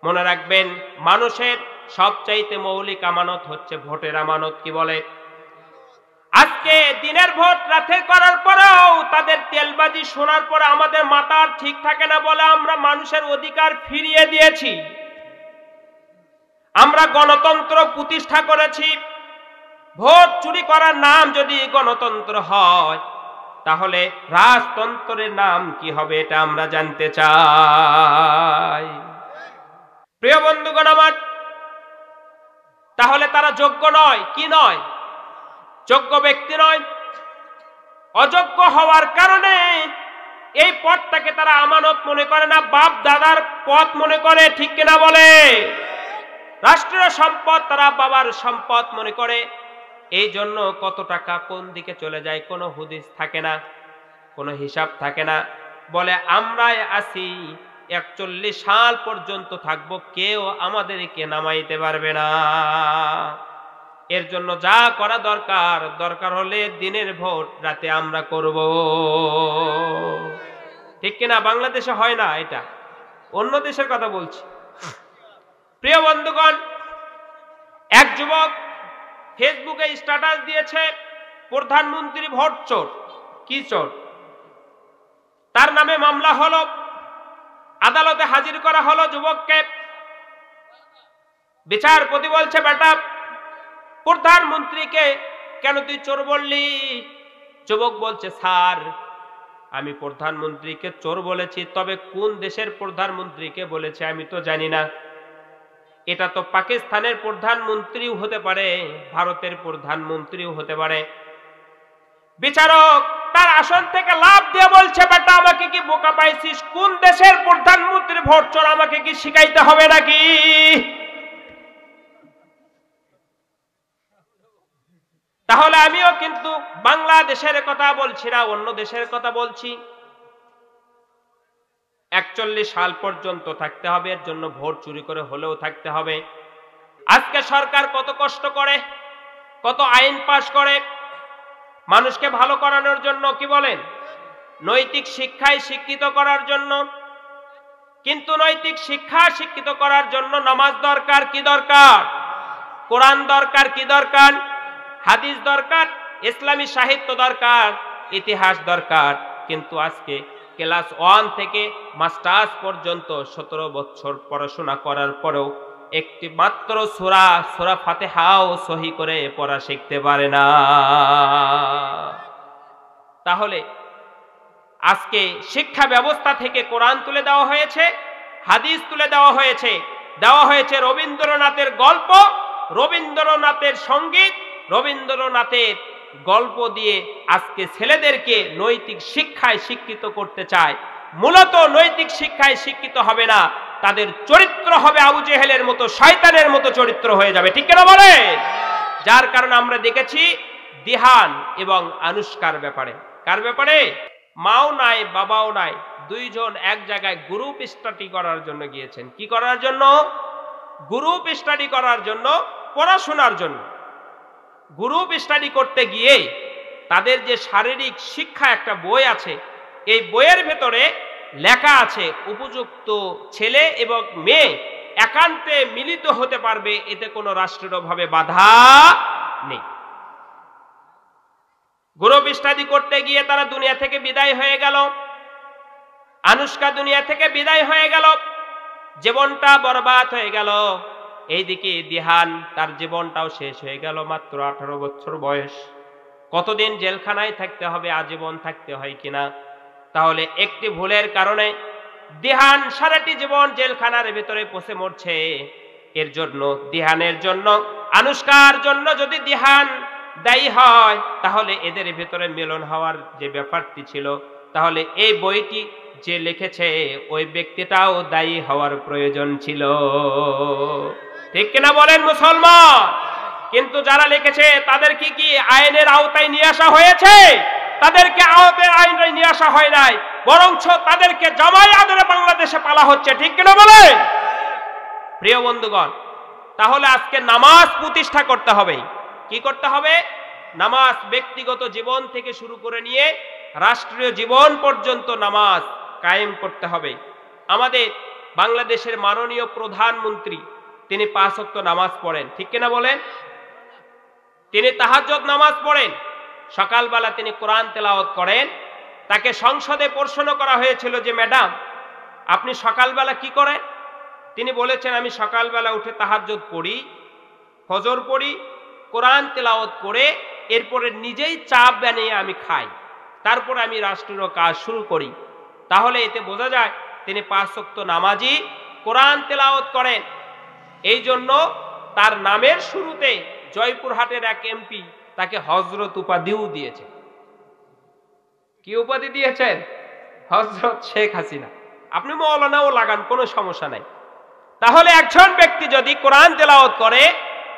মনে রাখবেন, মানুষের সবচাইতে মৌলিক আমানত হচ্ছে ভোটের আমানত। কি বলে? আজকে দিনের ভোট রাতে করার পরেও তাদের তেলবাজি শোনার পরে আমাদের মাথা ঠিক থাকে না বলে আমরা মানুষের অধিকার ফিরিয়ে দিয়েছি। আমরা গণতন্ত্র প্রতিষ্ঠা করেছি। ভোট চুরি করার নাম যদি গণতন্ত্র হয়, তাহলে রাজতন্ত্রের নাম কি হবে এটা আমরা জানতে চাই। প্রিয় বন্ধুগণ আমার, তাহলে তারা যোগ্য নয়। কি নয়? যোগ্য ব্যক্তি নয়। অযোগ্য হওয়ার কারণে এই পথটাকে তারা আমানত মনে করে না, বাপ দাদার পথ মনে করে। ঠিক কিনা বলে? রাষ্ট্রীয় সম্পদ তারা বাবার সম্পদ মনে করে। এই জন্য কত টাকা কোন দিকে চলে যায় কোনো হুদিস থাকে না, কোনো হিসাব থাকে না। বলে আমরাই আছি 41 সাল পর্যন্ত থাকবো, কেউ আমাদেরকে নামাইতে পারবে না। এর জন্য যা করা দরকার, দরকার হলে দিনের ভোট রাতে আমরা করব। ঠিক কিনা? বাংলাদেশে হয় না এটা, অন্য দেশের কথা বলছি। প্রিয় বন্ধুগণ, এক যুবক ফেসবুকে স্ট্যাটাস দিয়েছে, প্রধানমন্ত্রী ভোট চোর। কি চোর? তার নামে মামলা হলো, আদালতে হাজির করা হলো যুবককে। বিচারপতি বলছে, বেটা প্রধানমন্ত্রীকে কেন তুই চোর বললি? যুবক বলছে, স্যার আমি প্রধানমন্ত্রীকে চোর বলেছি, তবে কোন দেশের প্রধানমন্ত্রীকে বলেছে আমি তো জানি না। এটা তো পাকিস্তানের প্রধানমন্ত্রীও হতে পারে, ভারতের প্রধানমন্ত্রীও হতে পারে। বিচারক তার আসন থেকে লাফ দিয়ে বলছে, বেটা আমাকে কি বোকা পাইছিস? কোন দেশের প্রধানমন্ত্রী ভোট চোর আমাকে কি শিখাইতে হবে নাকি? তাহলে আমিও কিন্তু বাংলাদেশের কথা বলছি না, অন্য দেশের কথা বলছি। 41 সাল পর্যন্ত থাকতে হবে, এর জন্য ভোট চুরি করে হলেও থাকতে হবে। আজকে সরকার কত কষ্ট করে, কত আইন পাশ করে মানুষকে ভালো করানোর জন্য। কি বলেন? নৈতিক শিক্ষায় শিক্ষিত করার জন্য। কিন্তু নৈতিক শিক্ষা শিক্ষিত করার জন্য নামাজ দরকার। কি দরকার? কোরআন দরকার। কি দরকার? হাদিস দরকার, ইসলামী সাহিত্য দরকার, ইতিহাস দরকার। কিন্তু আজকে ক্লাস 1 থেকে মাস্টার্স পর্যন্ত 17 বছর পড়াশোনা করার পরেও একটি মাত্র সূরা ফাতিহাও সহি করে পড়া শিখতে পারে না। তাহলে আজকে শিক্ষা ব্যবস্থা থেকে কোরআন তুলে দেওয়া হয়েছে, হাদিস তুলে দেওয়া হয়েছে রবীন্দ্রনাথের গল্প, রবীন্দ্রনাথের সঙ্গীত, রবীন্দ্রনাথের গল্প দিয়ে আজকে ছেলেদেরকে নৈতিক শিক্ষায় শিক্ষিত করতে চায়। মূলত নৈতিক শিক্ষায় শিক্ষিত হবে না, তাদের চরিত্র হবে আবু জেহেলের মতো, শয়তানের মতো চরিত্র হয়ে যাবে। ঠিক কেন বলে? যার কারণে আমরা দেখেছি দিহান এবং আনুষ্কার ব্যাপারে। কার ব্যাপারে? মাও নাই বাবাও নাই, দুইজন এক জায়গায় গ্রুপ স্টাডি করার জন্য গিয়েছেন। কি করার জন্য? গ্রুপ স্টাডি করার জন্য, পড়াশোনার জন্য। গ্রুপ স্টাডি করতে গিয়ে তাদের যে শারীরিক শিক্ষা একটা বই আছে, এই বইয়ের ভেতরে লেখা আছে উপযুক্ত ছেলে এবং মেয়ে একান্তে মিলিত হতে পারবে, এতে কোনো রাষ্ট্রীয়ভাবে বাধা নেই। গ্রুপ স্টাডি করতে গিয়ে তারা দুনিয়া থেকে বিদায় হয়ে গেল, আনুষ্কা দুনিয়া থেকে বিদায় হয়ে গেল, জীবনটা বরবাদ হয়ে গেল। এইদিকে দিহান, তার জীবনটাও শেষ হয়ে গেল, মাত্র 18 বছর বয়স। কতদিন জেলখানায় থাকতে হবে? আজীবন থাকতে হয় কিনা? তাহলে একটি ভুলের কারণে দিহান সারাটি জীবন জেলখানার ভিতরে পচে মরছে। এর জন্য, দিহানের জন্য, আনুষ্কার জন্য যদি দিহান দায়ী হয়, তাহলে এদের ভিতরে মিলন হওয়ার যে ব্যাপারটি ছিল, তাহলে এই বইটি যে লিখেছে ওই ব্যক্তিটাও দায়ী হওয়ার প্রয়োজন ছিল। ঠিক কিনা বলেন মুসলমান? কিন্তু যারা লিখেছে তাদেরকে কি আইনের আওতায় নিয়ে আসা হয়েছে? তাদেরকে আওতায় আইনে নিয়ে আসা হয় নাই, বরঞ্চ তাদেরকে জামাই আদরে বাংলাদেশে পালা হচ্ছে। ঠিক কিনা বলেন? প্রিয় বন্ধুগণ, তাহলে আজকে নামাজ প্রতিষ্ঠা করতে হবে। কি করতে হবে? নামাজ ব্যক্তিগত জীবন থেকে শুরু করে নিয়ে রাষ্ট্রীয় জীবন পর্যন্ত নামাজ কায়েম করতে হবে। আমাদের বাংলাদেশের মাননীয় প্রধানমন্ত্রী তিনি 5 ওয়াক্ত নামাজ পড়েন, ঠিক কিনা বলেন? তিনি তাহাজ্জুদ নামাজ পড়েন, সকালবেলা তিনি কোরআন তেলাওয়াত করেন। তাকে সংসদে প্রশ্ন করা হয়েছিল যে ম্যাডাম আপনি সকালবেলা কি করেন? তিনি বলেছেন আমি সকালবেলা উঠে তাহাজ্জুদ পড়ি, ফজর পড়ি, কোরআন তেলাওয়াত করে এরপরে নিজেই চা বানিয়ে আমি খাই, তারপরে আমি রাষ্ট্রীয় কাজ শুরু করি। তাহলে এতে বোঝা যায় তিনি 5 ওয়াক্ত নামাজি, কোরআন তেলাওয়াত করেন। এই জন্য তার নামের শুরুতে জয়পুরহাটের এক এমপি তাকে হযরত উপাধিও দিয়েছে। কি উপাধি দিয়েছেন? হযরত শেখ হাসিনা। আপনি মৌলানাও লাগান, কোনো সমস্যা নাই। তাহলে একজন ব্যক্তি যদি কোরআন তেলাওয়াত করে,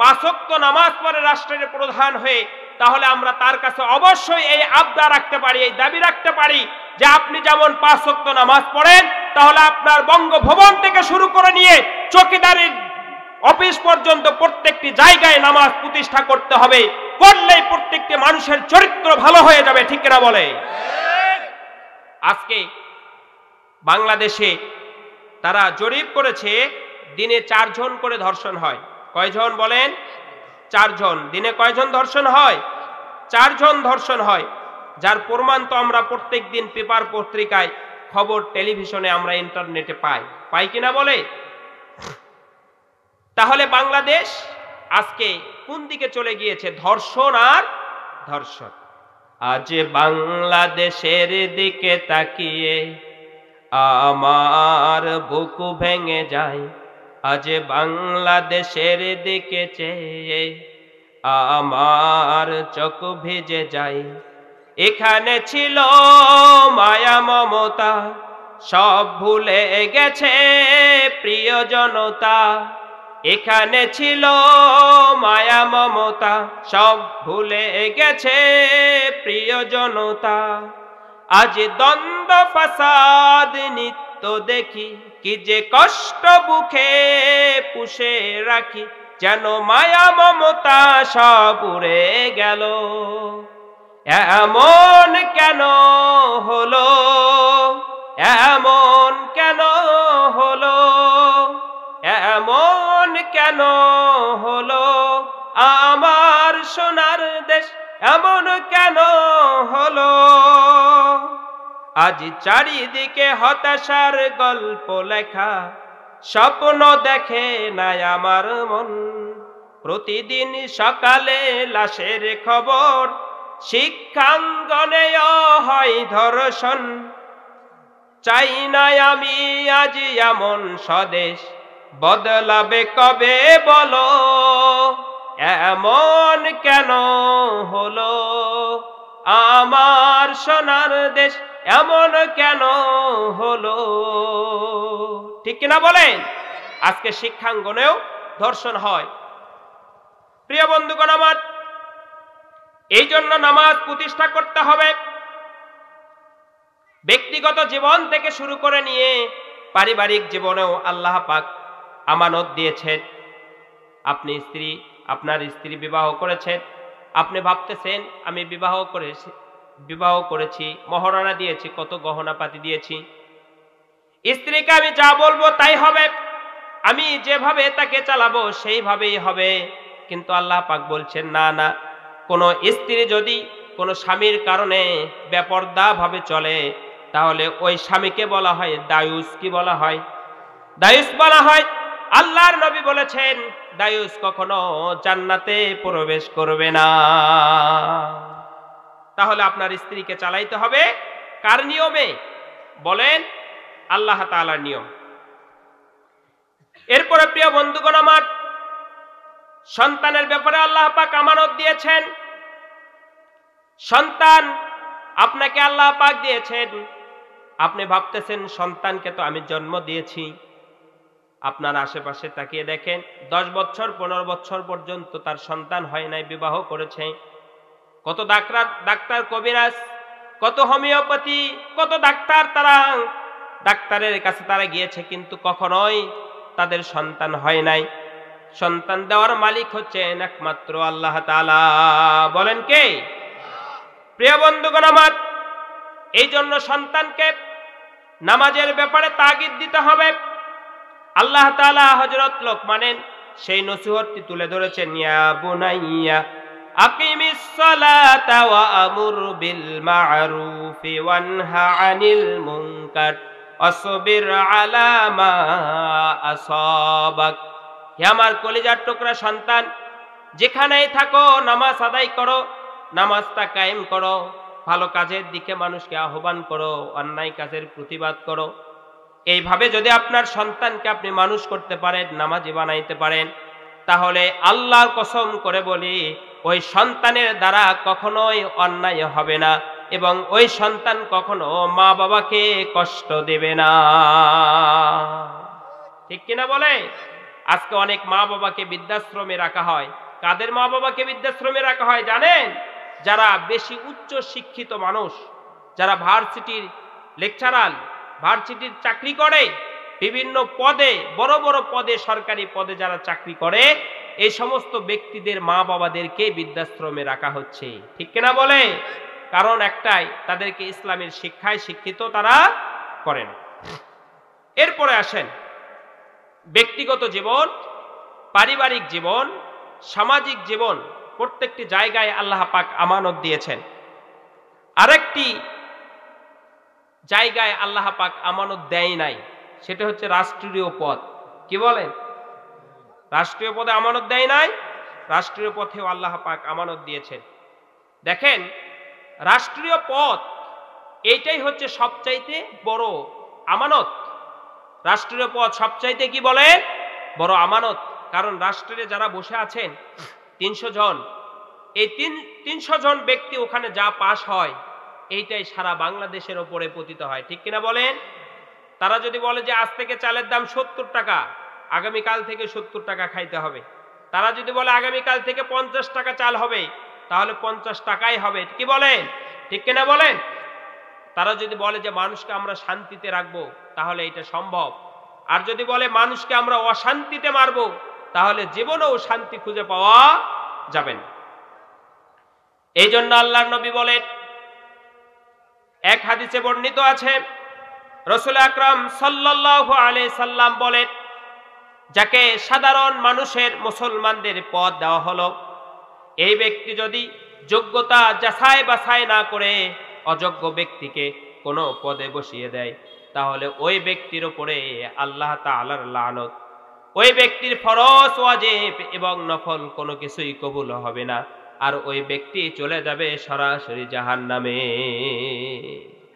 5 ওয়াক্ত নামাজ পড়ে রাষ্ট্রের প্রধান হয়ে, তাহলে আমরা তার কাছে অবশ্যই এই আবদার রাখতে পারি, এই দাবি রাখতে পারি যে আপনি যেমন 5 ওয়াক্ত নামাজ পড়েন, তাহলে আপনার বঙ্গভবন থেকে শুরু করে নিয়ে চৌকিদারের অফিস পর্যন্ত প্রত্যেকটি জায়গায় নামাজ প্রতিষ্ঠা করতে হবে। করলেই প্রত্যেকটি মানুষের চরিত্র ভালো হয়ে যাবে, ঠিক কিনা বলে? আজকে বাংলাদেশে তারা জরিপ করেছে দিনে 4 জন করে ধর্ষণ হয়। কয়জন বলেন? 4 জন। দিনে কয়জন ধর্ষণ হয়? 4 জন ধর্ষণ হয়। যার প্রমাণ তো আমরা প্রত্যেক দিন পেপার পত্রিকায়, খবর, টেলিভিশনে, আমরা ইন্টারনেটে পাই কিনা বলে? তাহলে বাংলাদেশ আজকে কোন দিকে চলে গিয়েছে? ধর্ষণ আর ধর্ষণ। আজ বাংলাদেশের দিকে তাকিয়ে আমার বুক ভেঙে যায়, আজ বাংলাদেশের দিকে চেয়ে আমার চোখ ভিজে যায়। এখানে ছিল মায়া মমতা, সব ভুলে গেছে প্রিয় জনতা। এখানে ছিল মায়া মমতা, সব ভুলে গেছে প্রিয় জনতা। আজ দ্বন্দ্ব ফাসাদ নিত্য দেখি, কি যে কষ্ট বুকে পুষে রাখি, যেন মায়া মমতা সব উড়ে গেল। এমন কেন হলো? এমন কেন হলো? এমন কেন হলো আমার সোনার দেশ? এমন কেন হলো? আজ চারিদিকে হতাশার গল্প লেখা, স্বপ্ন দেখে না আমার মন। প্রতিদিন সকালে লাশের খবর, শিক্ষাঙ্গনেও হয় ধর্ষণ। চাই না আমি আজ এমন স্বদেশ, বদলাবে কবে বলো? এমন কেন হলো আমার সোনার দেশ? এমন কেন হলো? ঠিক কিনা বলেন? আজকে শিক্ষাঙ্গনেও ধর্ষণ হয়। প্রিয় বন্ধুগণ আমার, এই জন্য নামাজ প্রতিষ্ঠা করতে হবে। ব্যক্তিগত জীবন থেকে শুরু করে নিয়ে পারিবারিক জীবনেও আল্লাহ পাক আমানত দিয়েছেন। আপনি আপনার স্ত্রী বিবাহ করেছেন, আপনি ভাবতেছেন আমি বিবাহ করেছি, মহারণা দিয়েছি, কত গহনাপাতি দিয়েছি, স্ত্রীকে আমি যা বলবো তাই হবে, আমি যেভাবে তাকে চালাবো সেইভাবেই হবে। কিন্তু আল্লাহ পাক বলছেন না না, কোন স্ত্রী যদি কোন স্বামীর কারণে বেপরদা ভাবে চলে, তাহলে ওই স্বামীকে বলা হয় দায়ুস। কি বলা হয়? দায়ুস বলা হয়। আল্লাহর নবী বলেছেন দায়ুস কখনো জান্নাতে প্রবেশ করবে না। তাহলে আপনার স্ত্রীকে চালাইতে হবে কার নিয়মে? বলেন আল্লাহ তাআলার নিয়ম। এরপরে প্রিয় বন্ধুগণ আমার, সন্তানের ব্যাপারে আল্লাহ পাক আমানত দিয়েছেন। সন্তান আপনাকে আল্লাহ পাক দিয়েছেন। আপনি ভাবতেছেন সন্তানকে তো আমি জন্ম দিয়েছি। আপনার আশেপাশে তাকিয়ে দেখেন 10 বছর 15 বছর পর্যন্ত তার সন্তান হয় নাই, বিবাহ করেছে। কত ডাক্তার কবিরাজ, কত হোমিওপ্যাথি, কত ডাক্তার, তারা ডাক্তারের কাছে তারা গিয়েছে, কিন্তু কখনোই তাদের সন্তান হয় নাই। সন্তান দেওয়ার মালিক হচ্ছেন একমাত্র আল্লাহ তাআলা। বলেন কে? প্রিয় বন্ধুগণ আমার, এই জন্য সন্তানকে নামাজের ব্যাপারে তাগিদ দিতে হবে। আল্লাহ তাআলা হযরত লোকমানের সেই নসিহতটি তুলে ধরেছেন, ইয়া বুনাইয়া আকিমিস সালাতা ওয়া আমুর বিল মা'রুফি ওয়ানহা আনিল মুনকার ওয়াসবির আলা মা আসাবাক। হে আমার কলিজার টুকরা সন্তান, যেখানেই থাকো নামাজ আদায় করো, নামাজটা কায়েম করো, ভালো কাজের দিকে মানুষকে আহ্বান করো, অন্যায় কাজের প্রতিবাদ করো। এইভাবে যদি আপনার সন্তানকে আপনি মানুষ করতে পারেন, নামাজি বানাইতে পারেন, তাহলে আল্লাহর কসম করে বলি ওই সন্তানের দ্বারা কখনোই অন্যায় হবে না এবং ওই সন্তান কখনো মা বাবাকে কষ্ট দেবে না। ঠিক কিনা বলে? আজকে অনেক মা বাবাকে বৃদ্ধাশ্রমে রাখা হয়। কাদের মা বাবাকে বৃদ্ধাশ্রমে রাখা হয় জানেন? যারা বেশি উচ্চ শিক্ষিত মানুষ, যারা ভার্সিটির লেকচারার, ভার্সিটির চাকরি করে, বিভিন্ন পদে, বড় বড় পদে, সরকারি পদে যারা চাকরি করে, এই সমস্ত ব্যক্তিদের মা বাবাদেরকে বৃদ্ধাশ্রমে রাখা হচ্ছে। ঠিক কিনা বলে? কারণ একটাই, তাদেরকে ইসলামের শিক্ষায় শিক্ষিত তারা করেন। এরপরে আসেন ব্যক্তিগত জীবন, পারিবারিক জীবন, সামাজিক জীবন, প্রত্যেকটি জায়গায় আল্লাহ পাক আমানত দিয়েছেন। আরেকটি জায়গায় আল্লাহ পাক আমানত দেয় নাই, সেটা হচ্ছে রাষ্ট্রীয় পদ। কি বলেন? রাষ্ট্রীয় পদে আমানত দেয় নাই, রাষ্ট্রীয় পথেও আল্লাহ পাক আমানত দিয়েছেন। দেখেন, রাষ্ট্রীয় পদ এইটাই হচ্ছে সবচাইতে বড় আমানত। রাষ্ট্রীয় পদ সবচাইতে কি বলে? বড় আমানত। কারণ রাষ্ট্রে যারা বসে আছেন ৩০০ জন, এই ৩০০ জন ব্যক্তি ওখানে যা পাশ হয় এইটাই সারা বাংলাদেশের ওপরে পতিত হয়। ঠিক কিনা বলেন? তারা যদি বলে যে আজ থেকে চালের দাম ৭০ টাকা, আগামীকাল থেকে ৭০ টাকা খাইতে হবে। তারা যদি বলে আগামীকাল থেকে ৫০ টাকা চাল হবে, তাহলে ৫০ টাকাই হবে। কি বলেন? ঠিক কিনা বলেন? তারা যদি বলে যে মানুষকে আমরা শান্তিতে রাখবো, তাহলে এটা সম্ভব। আর যদি বলে মানুষকে আমরা অশান্তিতে মারবো, তাহলে জীবনেও শান্তি খুঁজে পাওয়া যাবে না। এই জন্য আল্লাহর নবী বলেন, এক হাদিসে বর্ণিত আছে, রাসূল আকরাম সাল্লাল্লাহু আলাইহি সাল্লাম বলেন, যাকে সাধারণ মানুষের, মুসলমানদের পদ দেওয়া হলো, এই ব্যক্তি যদি যোগ্যতা যাচাই বাছাই না করে অযোগ্য ব্যক্তিকে কোনো পদে বসিয়ে দেয়, তাহলে ওই ব্যক্তির উপরে আল্লাহ তাআলার লানত। ওই ব্যক্তির ফরজ, ওয়াজিব এবং নফল কোনো কিছুই কবুল হবে না, আর ওই ব্যক্তি চলে যাবে সরাসরি জাহান্নামে।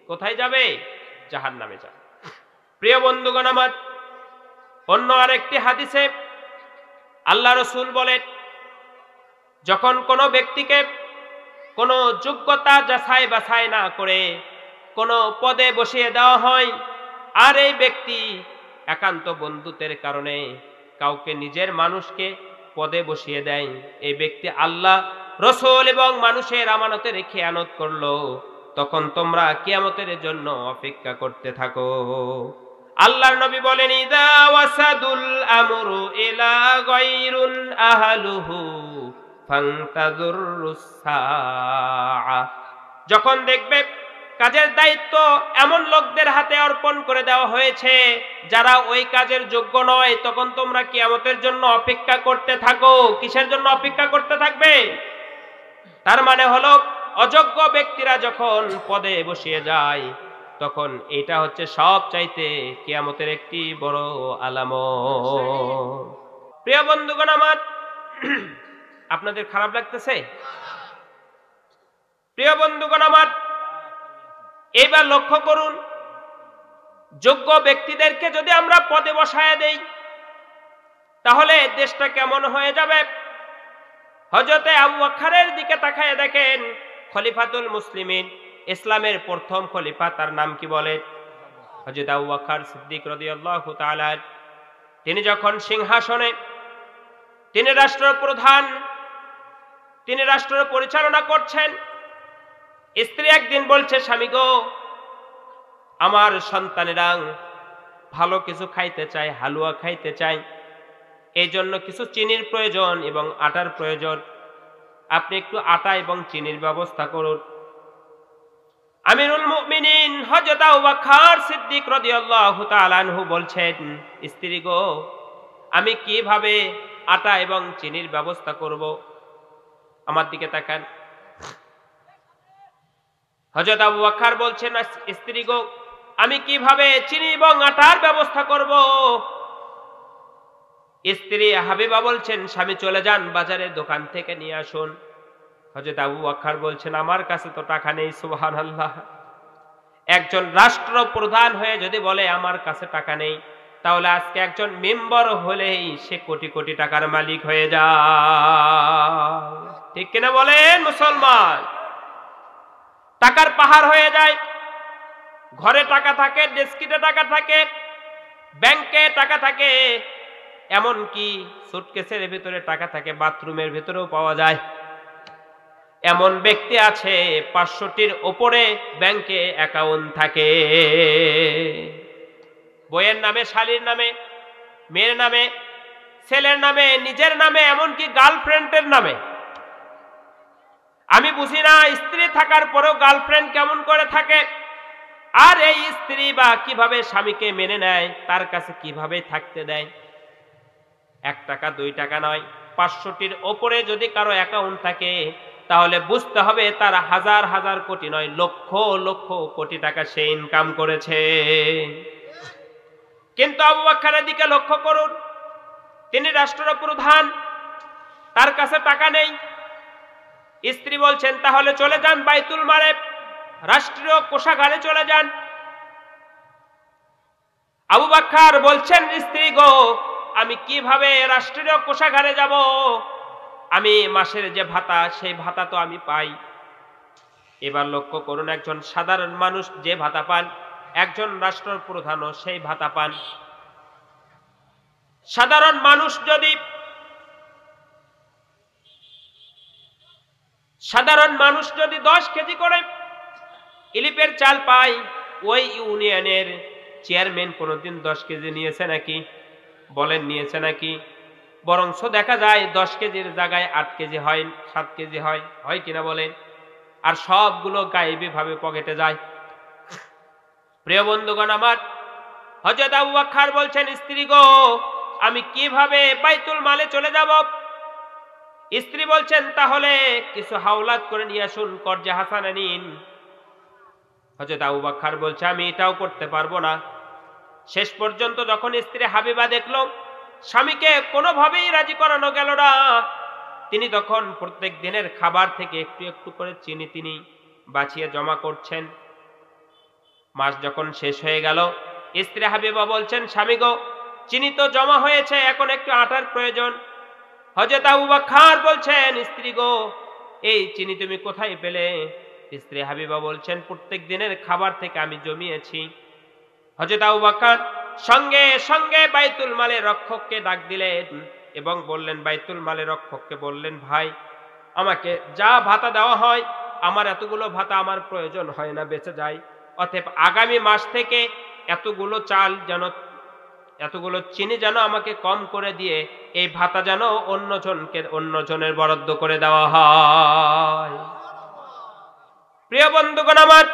কোথায় যাবে? জাহান্নামে যাবে। প্রিয় বন্ধুগণ আমার, অন্য আরেকটি হাদিসে আল্লাহ রাসূল বলেন, যখন কোনো ব্যক্তিকে কোনো যোগ্যতা যাচাই বাছাই না করে কোনো পদে বসিয়ে দেওয়া হয়, আর এই ব্যক্তি একান্ত বন্ধুত্বের কারণে কাউকে, নিজের মানুষকে পদে বসিয়ে দেয়, এই ব্যক্তি আল্লাহ, রাসূল এবং মানুষের আমানতের খেয়ানত করলো, তখন তোমরা কিয়ামতের জন্য অপেক্ষা করতে থাকো। আল্লাহর নবী বলেন, ইযা ওয়াসাদুল আমরু ইলা গায়রুন আহলুহু ফান্তাযুরুস সাআ। যখন দেখবে কাজের দায়িত্ব এমন লোকদের হাতে অর্পণ করে দেওয়া হয়েছে যারা ওই কাজের যোগ্য নয়, তখন তোমরা কিয়ামতের জন্য অপেক্ষা করতে থাকো। কিসের জন্য অপেক্ষা করতে থাকবে? তার মানে হলো, অযোগ্য ব্যক্তিরা যখন পদে বসিয়ে যায়, তখন এটা হচ্ছে সব চাইতে কিয়ামতের একটি বড় আলামত। প্রিয় বন্ধুগণ আমার, আপনাদের খারাপ লাগতেছে? প্রিয় বন্ধুগণ আমার, এবার লক্ষ্য করুন, যোগ্য ব্যক্তিদেরকে যদি আমরা পদে বসায় দেই, তাহলে দেশটা কেমন হয়ে যাবে? হযরতে আবু বকরের দিকে তাকায় দেখেন, খলিফাতুল মুসলিমিন, ইসলামের প্রথম খলিফা, তার নাম কি বলে? হযরত আবু বকর সিদ্দিক রাদিয়াল্লাহু তাআলা। তিনি যখন সিংহাসনে, তিনি রাষ্ট্রপ্রধান, তিনি রাষ্ট্র পরিচালনা করছেন। স্ত্রী একদিন বলছে, স্বামী গো, আমার সন্তানেরা ভালো কিছু খাইতে চায়, হালুয়া খাইতে চায়, এই জন্য কিছু চিনির প্রয়োজন এবং আটার প্রয়োজন, আপনি একটু আটা এবং চিনির ব্যবস্থা করুন। আমিরুল মুমিনিন হযরত আবু বকর সিদ্দিক রাদিয়াল্লাহু তাআলা আনহু বলছেন, স্ত্রী গো, আমি কিভাবে আটা এবং চিনির ব্যবস্থা করব? আমার দিকে তাকান। হযরত আবু বকর বলছেন, স্ত্রী গো, আমি কিভাবে চিনি এবং আটার ব্যবস্থা করব? স্ত্রী হাবিবা বলছেন, স্বামী চলে যান বাজারের দোকান থেকে নিয়ে আসুন। হযরত আবু বকর বলছেন, আমার কাছে তো টাকা নেই। সুবহানাল্লাহ। একজন রাষ্ট্রপ্রধান হয়ে যদি বলে আমার কাছে টাকা নেই, তাহলে আজকে একজন মেম্বার হলেই সে কোটি কোটি টাকার মালিক হয়ে যায়। ঠিক কিনা বলেন মুসলমান? টাকার পাহাড় হয়ে যায়। ঘরে টাকা থাকে, ডেস্কিতে টাকা থাকে, ব্যাংকে টাকা থাকে, এমনকি সুটকেসের ভিতরে টাকা থাকে, বাথরুমের ভিতরেও পাওয়া যায়। এমন ব্যক্তি আছে 500টির উপরে ব্যাংকে অ্যাকাউন্ট থাকে। বইয়ের নামে, শালীর নামে, মেয়ের নামে, ছেলের নামে, নিজের নামে, এমনকি গার্লফ্রেন্ডের নামে। আমি বুঝি না স্ত্রী থাকার পরেও গার্লফ্রেন্ড কেমন করে থাকে, আর এই স্ত্রী বা কিভাবে স্বামীকে মেনে নেয়, তার কাছে কিভাবে থাকতে দেয়। 1 টাকা 2 টাকা নয়, 500টির ওপরে যদি কারো অ্যাকাউন্ট থাকে, তাহলে বুঝতে হবে তার হাজার হাজার কোটি নয়, লক্ষ লক্ষ কোটি টাকা সে ইনকাম করেছে। কিন্তু আবু বকরের দিকে লক্ষ্য করুন, তিনি রাষ্ট্রপ্রধান, তার কাছে টাকা নেই। স্ত্রী বলছেন, তাহলে চলে যান বাইতুল মালে, রাষ্ট্রীয় কোষাগারে চলে যান। আবু বকর বলছেন, স্ত্রী গো, আমি কিভাবে রাষ্ট্রীয় কোষাগারে যাব? আমি মাসের যে ভাতা, সেই ভাতা তো আমি পাই। এবার লক্ষ্য করুন, একজন সাধারণ মানুষ যে ভাতা পান, একজন রাষ্ট্রপ্রধানও সেই ভাতা পান। সাধারণ মানুষ যদি 10 কেজি করে ইলিপের চাল পায়, ওই ইউনিয়নের চেয়ারম্যান কোনোদিন 10 কেজি নিয়েছে নাকি? বলেন, নিয়েছে নাকি? বরঞ্চ দেখা যায় 10 কেজির জায়গায় 8 কেজি হয়, 7 কেজি হয়, হয় কিনা বলেন? আর সবগুলো গায়েবী ভাবে পকেটে যায়। প্রিয় বন্ধুগণ আমার, হযরত আবু বকর বলছেন, স্ত্রী গো, আমি কিভাবে বাইতুল মালে চলে যাব? স্ত্রী বলছেন, তাহলে কিছু হাওলাত করে নিয়ে আসুন, কর্জে হাসানা নিন। হযরত আবু বকর বলছে, আমি এটাও করতে পারবো না। শেষ পর্যন্ত যখন স্ত্রী হাবিবা দেখল স্বামীকে কোনোভাবেই রাজি করানো গেল না, তিনি তখন প্রত্যেক দিনের খাবার থেকে একটু একটু করে চিনি তিনি বাছিয়ে জমা করছেন। মাস যখন শেষ হয়ে গেল, স্ত্রী হাবিবা বলছেন, স্বামী গো, চিনি তো জমা হয়েছে, এখন একটু আটার প্রয়োজন। হযরত আবু বকর বলছেন, স্ত্রী গো, এই চিনি তুমি কোথায় পেলে? স্ত্রী হাবিবা বলছেন, প্রত্যেক দিনের খাবার থেকে আমি জমিয়েছি। হযরত আবু বকর সঙ্গে সঙ্গে বাইতুল মালের রক্ষককে ডাক দিলেন এবং বললেন, বাইতুল মালের রক্ষককে বললেন, ভাই, আমাকে যা ভাতা দেওয়া হয়, আমার এতগুলো ভাতা আমার প্রয়োজন হয় না, বেঁচে যায়। অতএব আগামী মাস থেকে এতগুলো চাল যেন, এতগুলো চিনি যেন আমাকে কম করে দিয়ে এই ভাতা যেন অন্যজনের বরাদ্দ করে দেওয়া হয়। প্রিয় বন্ধুগণ আমার,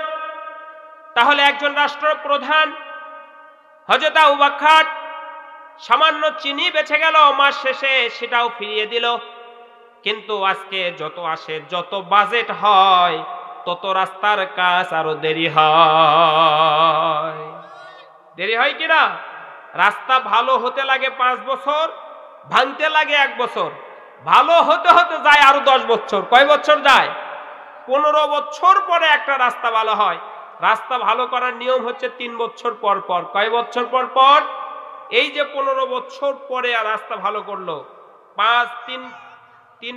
তাহলে একজন রাষ্ট্রপ্রধান হযরত আবু বকর সামান্য চিনি বেঁচে গেল, মাস শেষে সেটাও ফিরিয়ে দিল। কিন্তু আজকে যত আসে, যত বাজেট হয়, তত রাস্তার কাজ আরো দেরি হয়। দেরি হয় কিনা? রাস্তা ভালো হতে লাগে 5 বছর, ভাঙতে লাগে 1 বছর, ভালো হতে হতে যায় আরো 10 বছর। কয় বছর যায়? 15 বছর পরে একটা রাস্তা ভালো হয়। রাস্তা ভালো করার নিয়ম হচ্ছে 3 বছর পর পর। কয় বছর পর পর? এই যে 15 বছর পরে রাস্তা ভালো করলো, 3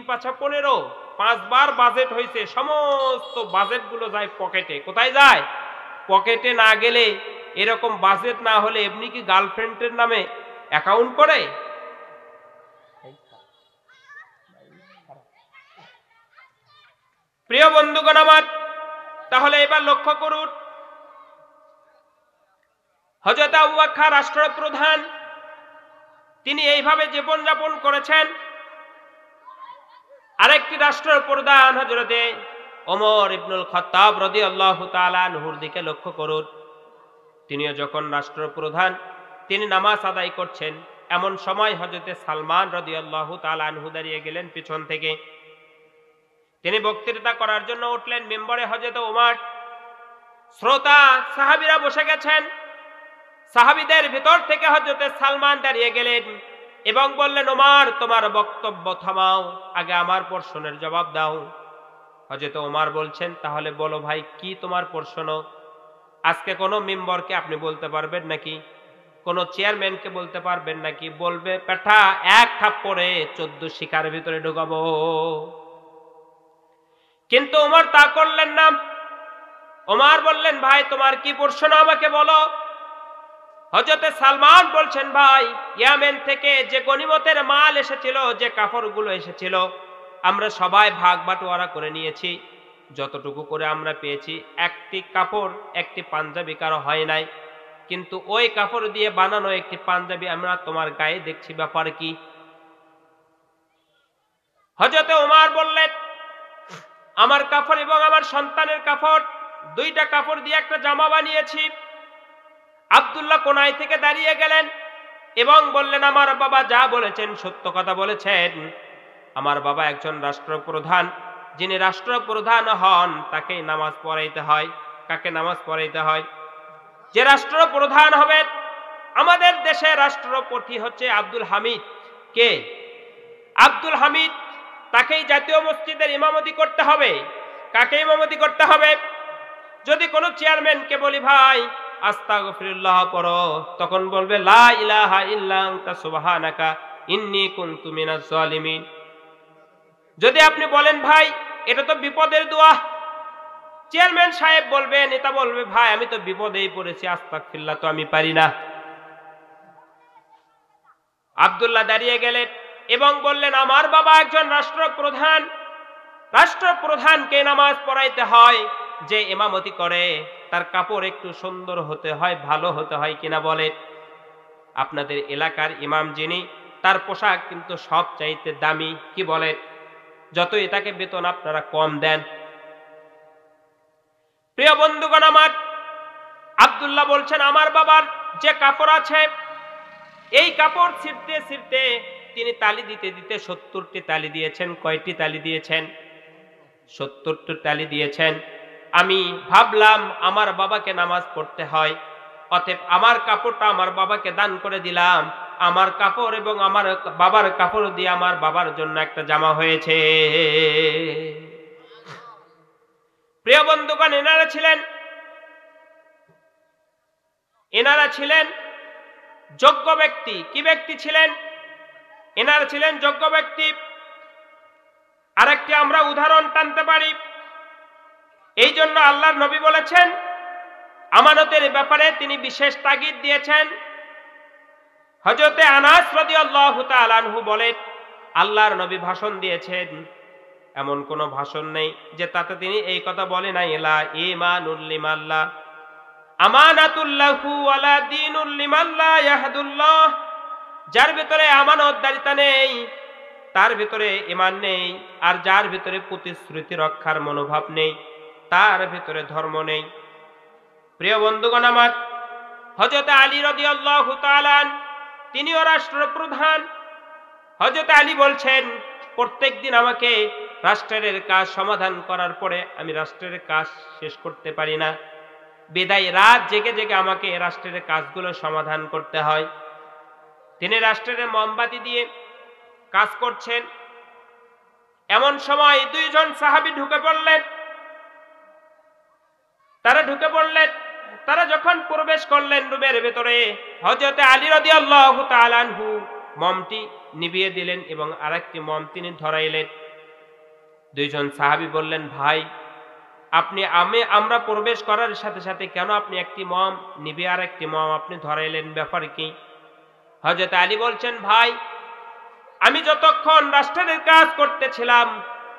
5 15, 5 বার বাজেট হয়েছে, সমস্ত বাজেট গুলো যায় পকেটে। কোথায় যায়? পকেটে না গেলে, এরকম বাজেট না হলে এমনি কি গার্লফ্রেন্ডের নামে অ্যাকাউন্ট করে? প্রিয় বন্ধুগণ আমার, তাহলে এবার লক্ষ্য করুন, হযরত আবু বকর রাষ্ট্রপ্রধান, তিনি এইভাবে জীবনযাপন করেছেন। আরেকটি রাষ্ট্রপ্রধান হযরতে ওমর ইবনুল খাত্তাব রাদিয়াল্লাহু তাআলা আনহুর দিকে লক্ষ্য করুন। তিনিও যখন রাষ্ট্রপ্রধান, তিনি নামাজ আদায় করছেন, এমন সময় হযরতে সালমান রাদিয়াল্লাহু তাআলা আনহু দাঁড়িয়ে গেলেন পিছন থেকে। তিনি বক্তৃতা করার জন্য উঠলেন মিম্বরে। হযরত ওমর, শ্রোতা সাহাবীরা বসে গেছেন। সাহাবীদের ভিতর থেকে হযরতে সালমান দাঁড়িয়ে গেলেন এবং বললেন, ওমর, তোমার বক্তব্য থামাও, আগে আমার প্রশ্নের জবাব দাও। হযরত ওমর বলছেন, তাহলে বলো ভাই, কি তোমার প্রশ্ন? আজকে কোনো মিম্বরকে আপনি বলতে পারবেন নাকি? কোন চেয়ারম্যানকে বলতে পারবেন নাকি? বলবে পেঠা এক থাপ্পড়ে 14 শিকার ভিতরে ঢুকাবো। কিন্তু ওমর তা করলেন না। ওমর বললেন, ভাই তোমার কি প্রশ্ন আমাকে বলো। হযরতে সালমান বলছেন, ভাই ইয়ামেন থেকে যে গনিমতের মাল এসেছিল, যে কাপড়গুলো এসেছিল, আমরা সবাই ভাগ বাটোয়ারা করে নিয়েছি। যতটুকু করে আমরা পেয়েছি, একটি কাপড়, একটি পাঞ্জাবি কারো হয় নাই, কিন্তু ওই কাপড় দিয়ে বানানো একটি পাঞ্জাবি আমরা তোমার গায়ে দেখছি, ব্যাপার কি? হযরতে ওমর বললেন, আমার কাপড় এবং আমার সন্তানের কাপড়, দুইটা কাপড় দিয়ে একটা জামা বানিয়েছি। আব্দুল্লাহ কোনায় থেকে দাঁড়িয়ে গেলেন এবং বললেন, আমার বাবা যা বলেছেন সত্য কথা বলেছেন। আমার বাবা একজন রাষ্ট্রপ্রধান, যিনি রাষ্ট্রপ্রধান হন তাকেই নামাজ পড়াইতে হয়। কাকে নামাজ পড়াইতে হয়? যে রাষ্ট্রপ্রধান হবেন। আমাদের দেশে রাষ্ট্রপতি হচ্ছে আব্দুল হামিদ। কে? আব্দুল হামিদ। তাকেই জাতীয় মসজিদের ইমামতি করতে হবে। কাকে ইমামতি করতে হবে? যদি কোনো চেয়ারম্যানকে বলি, ভাই আস্তাগফিরুল্লাহ পড়ো, তখন বলবে লা ইলাহা ইল্লা আনতা সুবহানাকা ইন্নী কুনতু মিনাজ জালিমিন। যদি আপনি বলেন, ভাই এটা তো বিপদের দোয়া, চেয়ারম্যান সাহেব বলবে, নেতা বলবে, ভাই আমি তো বিপদেই পড়েছি, আস্তাগফিরুল্লাহ তো আমি পারি না। আব্দুল্লাহ দাঁড়িয়ে গেলেন এবং বললেন, আমার বাবা একজন রাষ্ট্রপ্রধান। রাষ্ট্রপ্রধানকে নামাজ পড়াইতে হয়। যে ইমামতি করে তার কাপড় একটু সুন্দর হতে হয়, ভালো হতে হয় কিনা বলেন? আপনাদের এলাকার ইমাম যিনি, তার পোশাক কিন্তু সব চাইতে দামি, কি বলেন? যতই তাকে বেতন আপনারা কম দেন। প্রিয় বন্ধুগণ আমার, আব্দুল্লাহ বলছেন, আমার বাবার যে কাপড় আছে, এই কাপড় ছিঁড়তে ছিঁড়তে তিনি তালি দিতে দিতে 70টি তালি দিয়েছেন। কয়টি তালি দিয়েছেন? 70টি তালি দিয়েছেন। আমি ভাবলাম আমার বাবাকে নামাজ পড়তে হয়, অতএব আমার কাপড়টা আমার বাবাকে দান করে দিলাম। আমার কাপড় এবং আমার বাবার কাপড় দিয়ে আমার বাবার জন্য একটা জামা হয়েছে। প্রিয় বন্ধুগণ, এনারা ছিলেন যোগ্য ব্যক্তি। কি ব্যক্তি ছিলেন? এনারা ছিলেন যোগ্য ব্যক্তি। আরেকটি আমরা উদাহরণ টানতে পারি। এই জন্য আল্লাহর নবী বলেছেন, আমানতের ব্যাপারে তিনি বিশেষ তাগিদ দিয়েছেন। হযরতে আনাস রাদিয়াল্লাহু তাআলা আনহু বলেন, আল্লাহর নবী ভাষণ দিয়েছেন, এমন কোন ভাষণ নেই যে তাতে তিনি এই কথা বলেন নাই, লা ঈমানুল লিমাল্লা আমানাতুল্লাহু ওয়ালা দীনুল লিমাল্লা ইয়াহদুল্লাহ। যার ভিতরে আমানতদারিতা নেই, তার ভিতরে ঈমান নেই, আর যার ভিতরে প্রতিশ্রুতি রক্ষার মনোভাব নেই, তার ভিতরে ধর্ম নেই। প্রিয় বন্ধুগণ আমার, হযরত আলী রাদিয়াল্লাহু তাআলা তিনিও রাষ্ট্রপ্রধান। হযরত আলী বলছেন, প্রত্যেকদিন আমাকে রাষ্ট্রের কাজ সমাধান করার পরে আমি রাষ্ট্রের কাজ শেষ করতে পারি না, বিদায় রাত জেগে জেগে আমাকে রাষ্ট্রের কাজগুলো সমাধান করতে হয়। তিনি রাষ্ট্রের মোমবাতি দিয়ে কাজ করছেন। এমন সময় দুইজন সাহাবী ঢুকে পড়লেন। তারা যখন প্রবেশ করলেন রুমের ভেতরে, হযরত আলী রাদিয়াল্লাহু তাআলা আনহু মোমটি নিভিয়ে দিলেন এবং আরেকটি মোম তিনি ধরাইলেন। দুইজন সাহাবী বললেন, ভাই আমরা প্রবেশ করার সাথে সাথে কেন আপনি একটি মোম নিভিয়ে আরেকটি মোম আপনি ধরাইলেন, ব্যাপার কি? হযরত আলী বলছেন, ভাই আমি যতক্ষণ রাষ্ট্রের কাজ করতেছিলাম,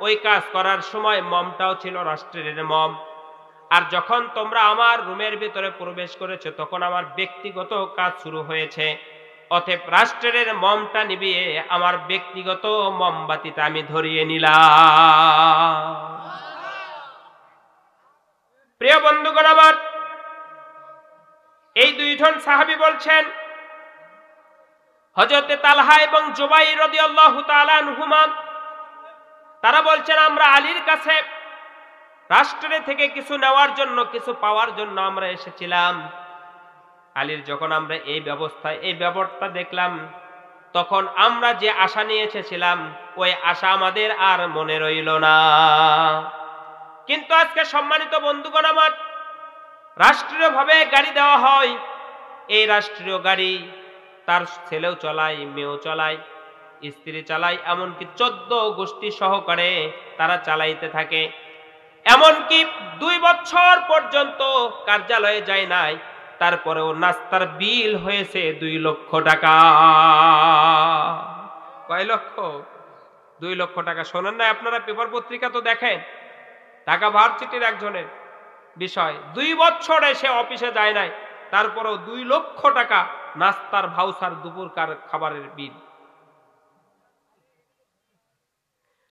ওই কাজ করার সময় মোমটাও ছিল রাষ্ট্রের মোম, আর যখন তোমরা আমার রুমের ভিতরে প্রবেশ করেছো তখন আমার ব্যক্তিগত কাজ শুরু হয়েছে। অতএব রাষ্ট্রের মোমটা নিভিয়ে আমার ব্যক্তিগত মোমবাতিটা আমি ধরিয়ে নিলাম। প্রিয় বন্ধুগণ আমার, এই দুইজন সাহাবী বলছেন, হযরতে তালহা এবং জুবাইর রাদিয়াল্লাহু তাআলা আনহুমা, তারা বলছেন আমরা আলীর কাছে রাষ্ট্র থেকে কিছু নেওয়ার জন্য, কিছু পাওয়ার জন্য আমরা এসেছিলাম। আলীর যখন আমরা এই ব্যবস্থা দেখলাম, তখন আমরা যে আশা নিয়ে এসেছিলাম ওই আশা আমাদের আর মনে রইল না। কিন্তু আজকে সম্মানিত বন্ধুগণ আমার, রাষ্ট্রীয়ভাবে গাড়ি দেওয়া হয়। এই রাষ্ট্রীয় গাড়ি তার ছেলেও চালায়, মেয়েও চালায়, স্ত্রী চালায়, এমনকি 14 গোষ্ঠী সহকারে তারা চালাইতে থাকে। এমনকি 2 বছর পর্যন্ত কার্যালয়ে যায় নাই, তারপরেও নাস্তার বিল হয়েছে 2 লক্ষ টাকা। কয় লক্ষ? 2 লক্ষ টাকা। শোনেন না আপনারা, পেপার পত্রিকা তো দেখেন, ঢাকা ভার্সিটির একজনের বিষয়, 2 বছরে সে অফিসে যায় নাই, তারপরেও 2 লক্ষ টাকা নাস্তার ভাউচার, দুপুরকার খাবারের বিল।